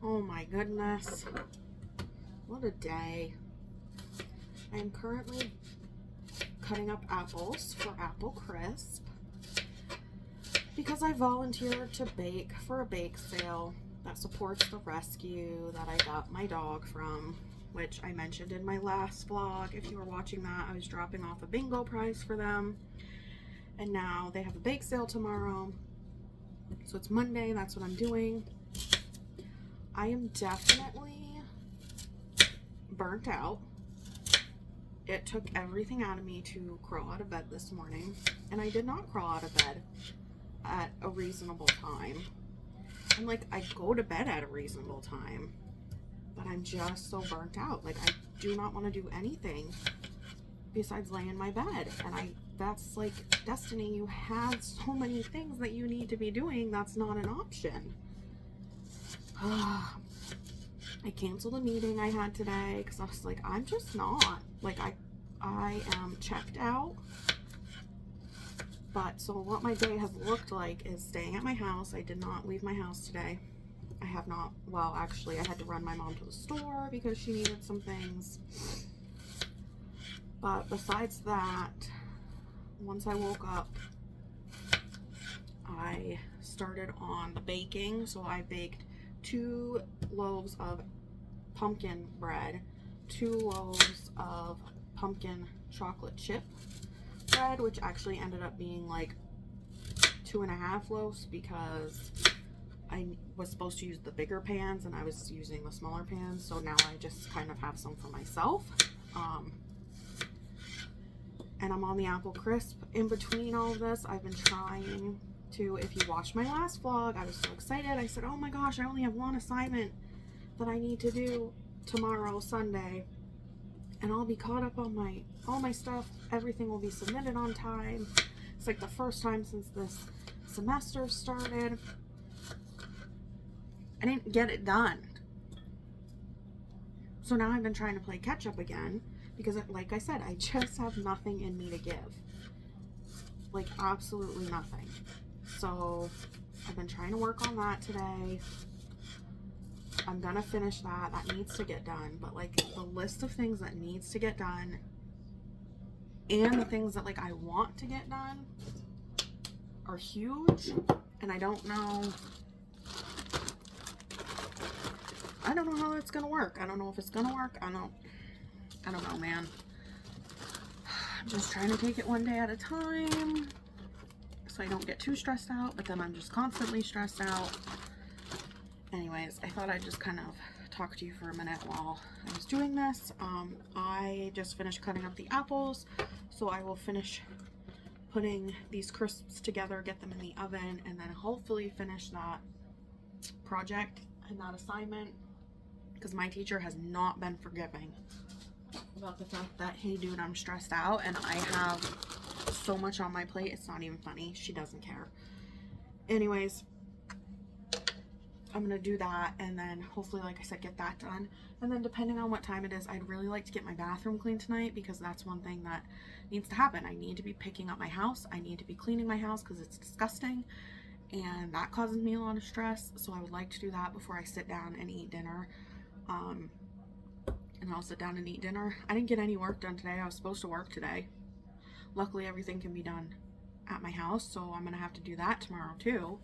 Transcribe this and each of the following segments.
Oh my goodness. What a day. I am currently cutting up apples for Apple Crisp because I volunteered to bake for a bake sale that supports the rescue that I got my dog from, which I mentioned in my last vlog. If you were watching that, I was dropping off a bingo prize for them, and now they have a bake sale tomorrow. So it's Monday, that's what I'm doing. I am definitely burnt out. It took everything out of me to crawl out of bed this morning, and I did not crawl out of bed at a reasonable time. And like, I go to bed at a reasonable time, but I'm just so burnt out. Like, I do not want to do anything besides lay in my bed. And that's like destiny. You have so many things that you need to be doing. That's not an option. I canceled a meeting I had today because I was like, I'm just not. Like, I am checked out. But so what my day has looked like is staying at my house. I did not leave my house today. I have not, well, actually, I had to run my mom to the store because she needed some things. But besides that, once I woke up, I started on the baking. So I baked 2 loaves of pumpkin bread, 2 loaves of pumpkin chocolate chip bread, which actually ended up being like 2.5 loaves because I was supposed to use the bigger pans and I was using the smaller pans, so now I just kind of have some for myself. And I'm on the Apple Crisp. In between all of this, I've been trying to, if you watched my last vlog, I was so excited. I said, oh my gosh, I only have 1 assignment that I need to do tomorrow, Sunday, and I'll be caught up on all my stuff. Everything will be submitted on time. It's like the first time since this semester started. I didn't get it done. So now I've been trying to play catch up again because, like I said, I just have nothing in me to give. Like, absolutely nothing. So I've been trying to work on that today. I'm gonna finish that. That needs to get done. But like, the list of things that needs to get done and the things that like I want to get done are huge, and I don't know how it's gonna work. I don't know if it's gonna work. I don't know, man. I'm just trying to take it one day at a time so I don't get too stressed out, but then I'm just constantly stressed out. Anyways, I thought I'd just kind of talk to you for a minute while I was doing this. I just finished cutting up the apples, so I will finish putting these crisps together, get them in the oven, and then hopefully finish that project and that assignment, because my teacher has not been forgiving about the fact that, hey dude, I'm stressed out and I have so much on my plate. It's not even funny. She doesn't care. Anyways, I'm gonna do that, and then hopefully, like I said, get that done. And then depending on what time it is, I'd really like to get my bathroom cleaned tonight, because that's one thing that needs to happen. I need to be picking up my house. I need to be cleaning my house because it's disgusting, and that causes me a lot of stress. So I would like to do that before I sit down and eat dinner. And I'll sit down and eat dinner. I didn't get any work done today. I was supposed to work today. Luckily, everything can be done at my house, so I'm gonna have to do that tomorrow too.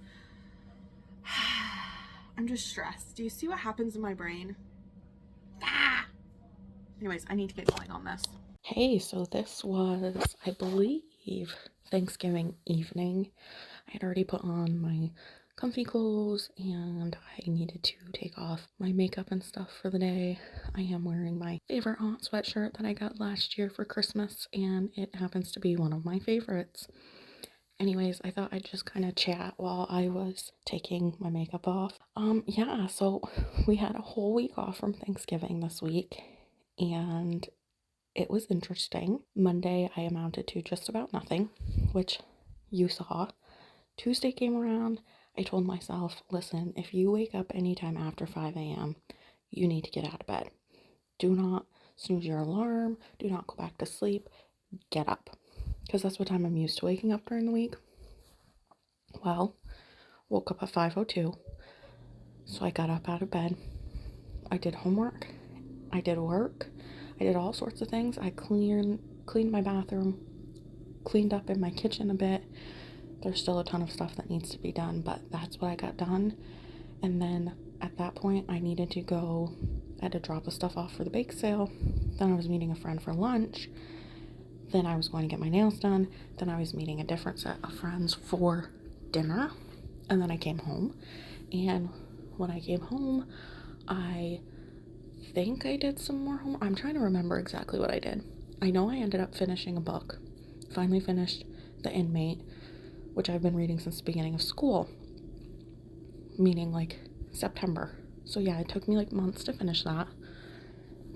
I'm just stressed. Do you see what happens in my brain? Anyways, I need to get going on this. Hey, so this was, I believe, Thanksgiving evening. I had already put on my comfy clothes and I needed to take off my makeup and stuff for the day. I am wearing my favorite aunt sweatshirt that I got last year for Christmas, and it happens to be one of my favorites. Anyways, I thought I'd just kind of chat while I was taking my makeup off. Yeah, so we had a whole week off from Thanksgiving this week, and it was interesting. Monday, I amounted to just about nothing, which you saw. Tuesday came around. I told myself, listen, if you wake up anytime after 5 a.m., you need to get out of bed. Do not snooze your alarm. Do not go back to sleep. Get up. Because that's what time I'm used to waking up during the week. Well, woke up at 5:02, so I got up out of bed, I did homework, I did work, I did all sorts of things. I cleaned my bathroom, cleaned up in my kitchen a bit. There's still a ton of stuff that needs to be done, but that's what I got done. And then at that point, I had to drop the stuff off for the bake sale. Then I was meeting a friend for lunch. Then I was going to get my nails done. Then I was meeting a different set of friends for dinner. And then I came home. And when I came home, I think I did some more homework. I'm trying to remember exactly what I did. I know I ended up finishing a book. Finally finished The Inmate, which I've been reading since the beginning of school, meaning like September. So yeah, it took me like months to finish that.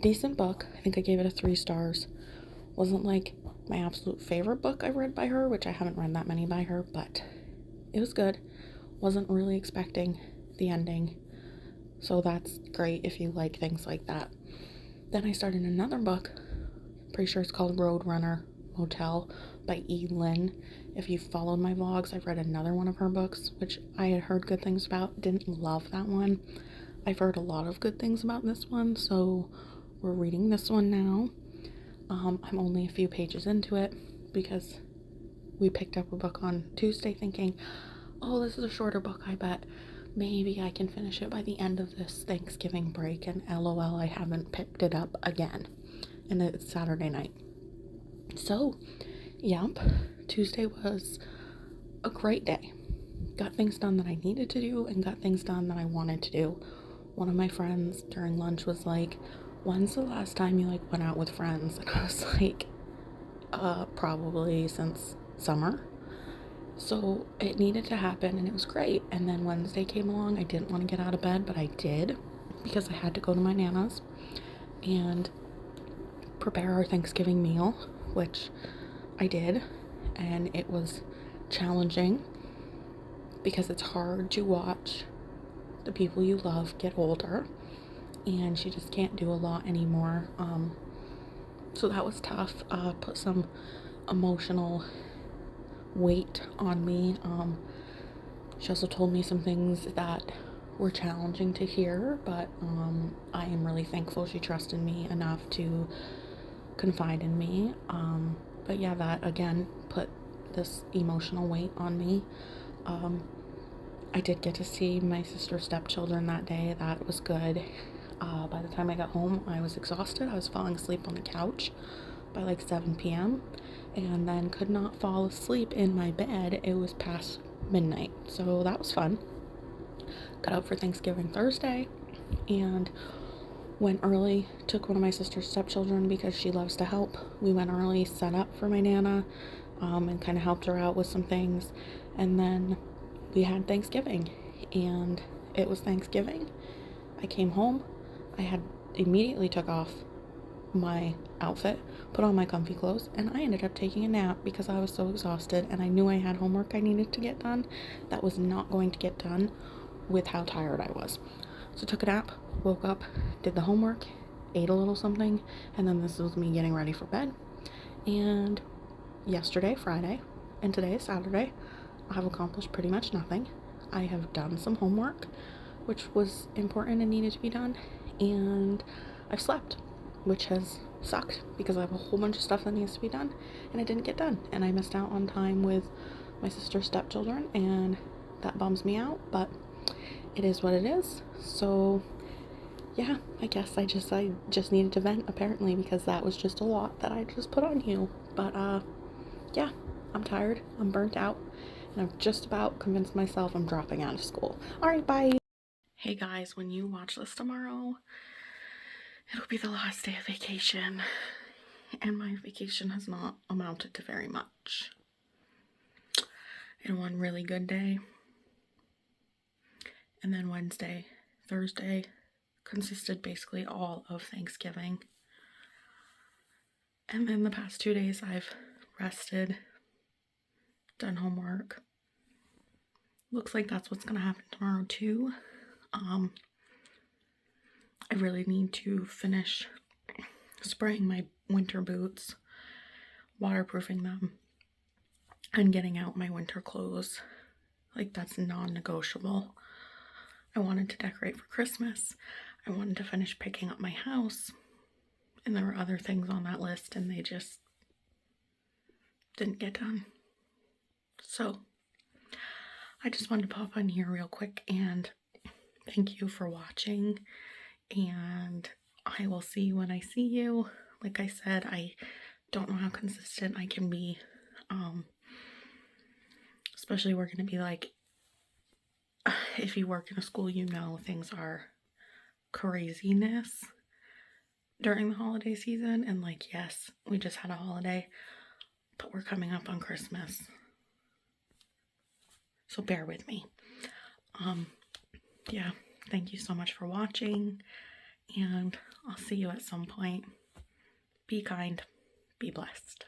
Decent book. I think I gave it a 3 stars. Wasn't like my absolute favorite book I read by her, which I haven't read that many by her, but it was good. Wasn't really expecting the ending. So that's great if you like things like that. Then I started another book. Pretty sure it's called Roadrunner Motel by E. Lynn. If you've followed my vlogs, I've read another one of her books, which I had heard good things about. Didn't love that one. I've heard a lot of good things about this one, so we're reading this one now. I'm only a few pages into it because we picked up a book on Tuesday thinking, oh, this is a shorter book. I bet maybe I can finish it by the end of this Thanksgiving break, and LOL, I haven't picked it up again. And it's Saturday night. So, yep, Tuesday was a great day. Got things done that I needed to do and got things done that I wanted to do. One of my friends during lunch was like, when's the last time you like went out with friends? And I was like, probably since summer. So it needed to happen and it was great. And then Wednesday came along. I didn't want to get out of bed, but I did because I had to go to my Nana's and prepare our Thanksgiving meal, which I did. And it was challenging because it's hard to watch the people you love get older and she just can't do a lot anymore. So that was tough. Put some emotional weight on me. She also told me some things that were challenging to hear, but I am really thankful she trusted me enough to confide in me. But yeah, that again put this emotional weight on me. I did get to see my sister's stepchildren that day. That was good. By the time I got home, I was exhausted. I was falling asleep on the couch by like 7 p.m. and then could not fall asleep in my bed. It was past midnight, so that was fun. Got up for Thanksgiving Thursday and went early. Took one of my sister's stepchildren because she loves to help. We went early, set up for my Nana, and kind of helped her out with some things. And then we had Thanksgiving, and it was Thanksgiving. I came home. I had immediately took off my outfit, put on my comfy clothes, and I ended up taking a nap because I was so exhausted and I knew I had homework I needed to get done that was not going to get done with how tired I was. So took a nap, woke up, did the homework, ate a little something, and then this was me getting ready for bed. And yesterday, Friday, and today, Saturday, I have accomplished pretty much nothing. I have done some homework, which was important and needed to be done, and I've slept, which has sucked because I have a whole bunch of stuff that needs to be done and it didn't get done, and I missed out on time with my sister's stepchildren, and that bums me out, but it is what it is. So yeah, I guess I just needed to vent apparently because that was just a lot that I just put on you. But yeah, I'm tired, I'm burnt out, and I've just about convinced myself I'm dropping out of school. All right, bye. Hey guys, when you watch this tomorrow, it'll be the last day of vacation, and my vacation has not amounted to very much. In one really good day, and then Wednesday, Thursday consisted basically all of Thanksgiving. And then the past 2 days I've rested, done homework. Looks like that's what's gonna happen tomorrow too. I really need to finish spraying my winter boots, waterproofing them, and getting out my winter clothes. Like, that's non-negotiable. I wanted to decorate for Christmas. I wanted to finish picking up my house, and there were other things on that list, and they just didn't get done. So I just wanted to pop on here real quick and thank you for watching, and I will see you when I see you. Like I said, I don't know how consistent I can be, especially we're going to be like, if you work in a school, you know things are craziness during the holiday season, and like, yes, we just had a holiday, but we're coming up on Christmas, so bear with me. Yeah, thank you so much for watching, and I'll see you at some point. Be kind, be blessed.